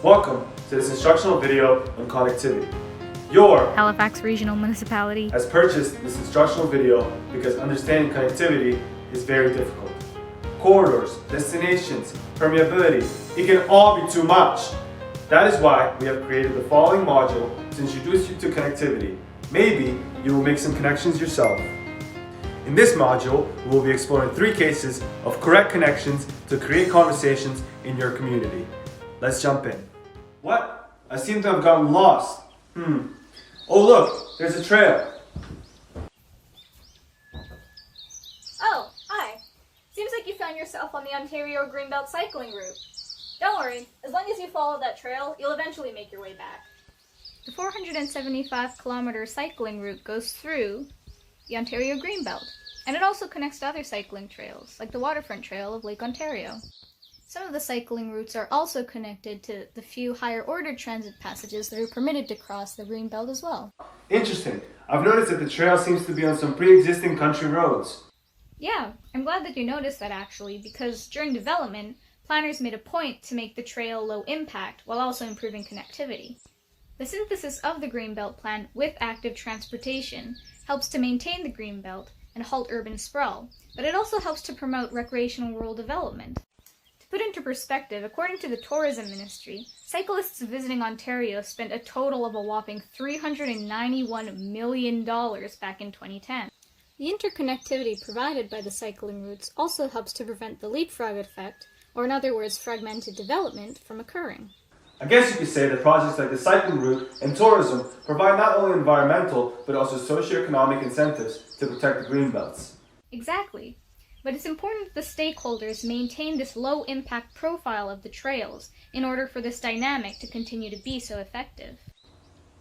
Welcome to this instructional video on connectivity. Your Halifax Regional Municipality has purchased this instructional video because understanding connectivity is very difficult. Corridors, destinations, permeability, it can all be too much. That is why we have created the following module to introduce you to connectivity. Maybe you will make some connections yourself. In this module, we will be exploring 3 cases of correct connections to create conversations in your community. Let's jump in. What? I seem to have gotten lost. Oh look, there's a trail. Oh, hi. Seems like you found yourself on the Ontario Greenbelt cycling route. Don't worry, as long as you follow that trail, you'll eventually make your way back. The 475-kilometer cycling route goes through the Ontario Greenbelt, and it also connects to other cycling trails, like the Waterfront Trail of Lake Ontario. Some of the cycling routes are also connected to the few higher-order transit passages that are permitted to cross the Greenbelt as well. Interesting. I've noticed that the trail seems to be on some pre-existing country roads. Yeah, I'm glad that you noticed that actually, because during development, planners made a point to make the trail low impact while also improving connectivity. The synthesis of the Greenbelt plan with active transportation helps to maintain the Greenbelt and halt urban sprawl, but it also helps to promote recreational rural development. To put into perspective, according to the Tourism Ministry, cyclists visiting Ontario spent a total of a whopping $391 million back in 2010. The interconnectivity provided by the cycling routes also helps to prevent the leapfrog effect, or in other words, fragmented development, from occurring. I guess you could say that projects like the cycling route and tourism provide not only environmental, but also socioeconomic incentives to protect the greenbelts. Exactly. But it's important that the stakeholders maintain this low-impact profile of the trails in order for this dynamic to continue to be so effective.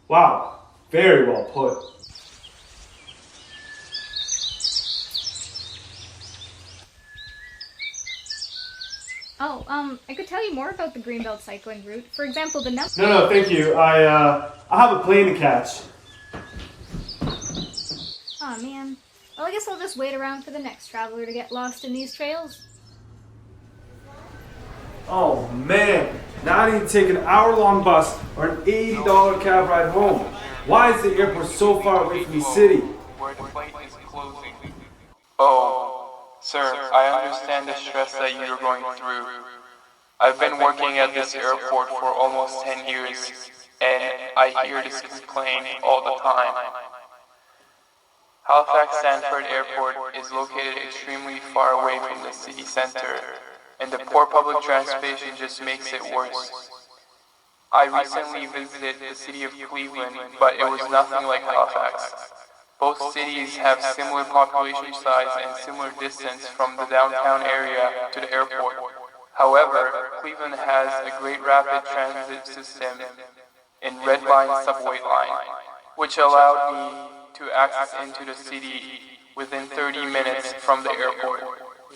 Wow, very well put. I could tell you more about the Greenbelt cycling route. For example, the number... No, thank you. I have a plane to catch. Aw, man. Well, I guess I'll just wait around for the next traveler to get lost in these trails. Oh man, now I need to take an hour-long bus or an $80 cab ride home. Why is the airport so far away from the city? Where the flight is closing. Oh, sir, I understand the stress that you're going through. I've been working at this airport for almost 10 years, and I hear this complaint all the time. Halifax Stanford Airport is located extremely far away from the city center, and the poor public transportation just makes it worse. I recently visited the city of Cleveland, but it was nothing like Halifax. Both cities have similar population size and similar distance from the downtown area to the airport. However, Cleveland has a great rapid transit system in Red Line subway line, which allowed me to access into the city within 30 minutes from the airport.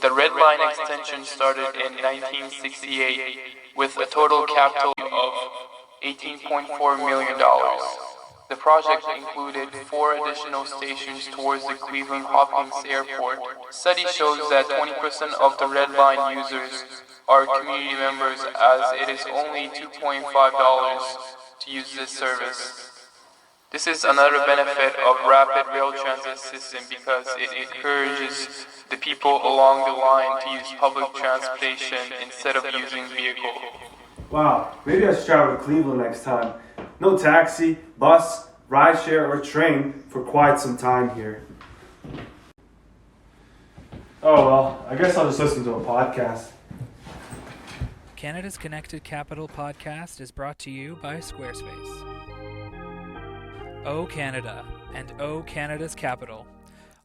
The Red Line extension started in 1968 with a total capital of $18.4 million. The project included 4 additional stations towards the Cleveland Hopkins Airport. Study shows that 20% of the Red Line users are community members, as it is only $2.5 to use this service. This is another benefit of rapid rail transit system because it encourages the people along the line to use public transportation instead of using vehicle. Wow, maybe I should travel to Cleveland next time. No taxi, bus, rideshare, or train for quite some time here. Oh well, I guess I'll just listen to a podcast. Canada's Connected Capital podcast is brought to you by Squarespace. O Canada, and O Canada's capital.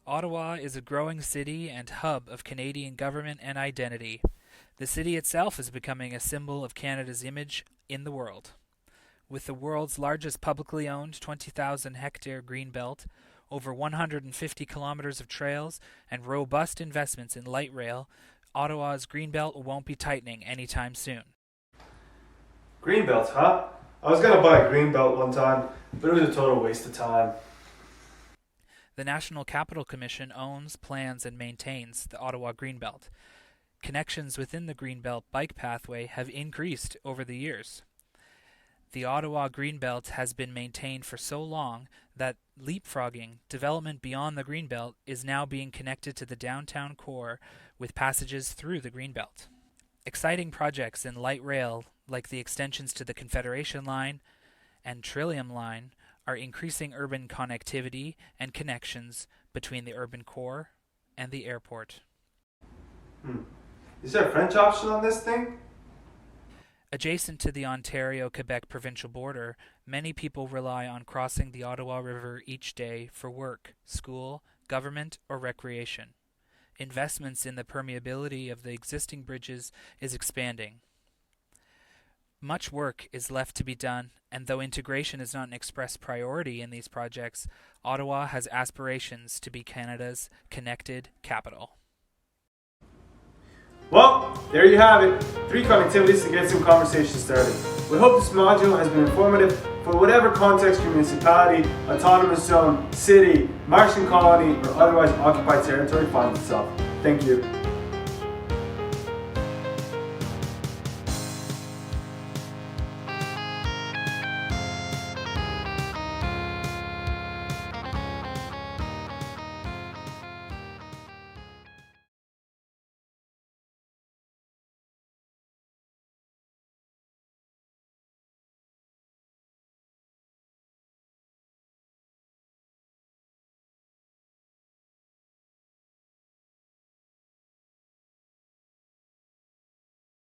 Ottawa is a growing city and hub of Canadian government and identity. The city itself is becoming a symbol of Canada's image in the world. With the world's largest publicly owned 20,000-hectare greenbelt, over 150 kilometers of trails, and robust investments in light rail, Ottawa's greenbelt won't be tightening anytime soon. Greenbelt, huh? I was gonna buy a Greenbelt one time, but it was a total waste of time. The National Capital Commission owns, plans, and maintains the Ottawa Greenbelt. Connections within the Greenbelt bike pathway have increased over the years. The Ottawa Greenbelt has been maintained for so long that leapfrogging development beyond the Greenbelt is now being connected to the downtown core with passages through the Greenbelt. Exciting projects in light rail, like the extensions to the Confederation Line and Trillium Line, are increasing urban connectivity and connections between the urban core and the airport. Is there a French option on this thing? Adjacent to the Ontario-Quebec provincial border, many people rely on crossing the Ottawa River each day for work, school, government, or recreation. Investments in the permeability of the existing bridges is expanding. Much work is left to be done, and though integration is not an express priority in these projects, Ottawa has aspirations to be Canada's connected capital. Well, there you have it. 3 connectivities to get some conversation started. We hope this module has been informative for whatever context your municipality, autonomous zone, city, Martian colony, or otherwise occupied territory finds itself. Thank you.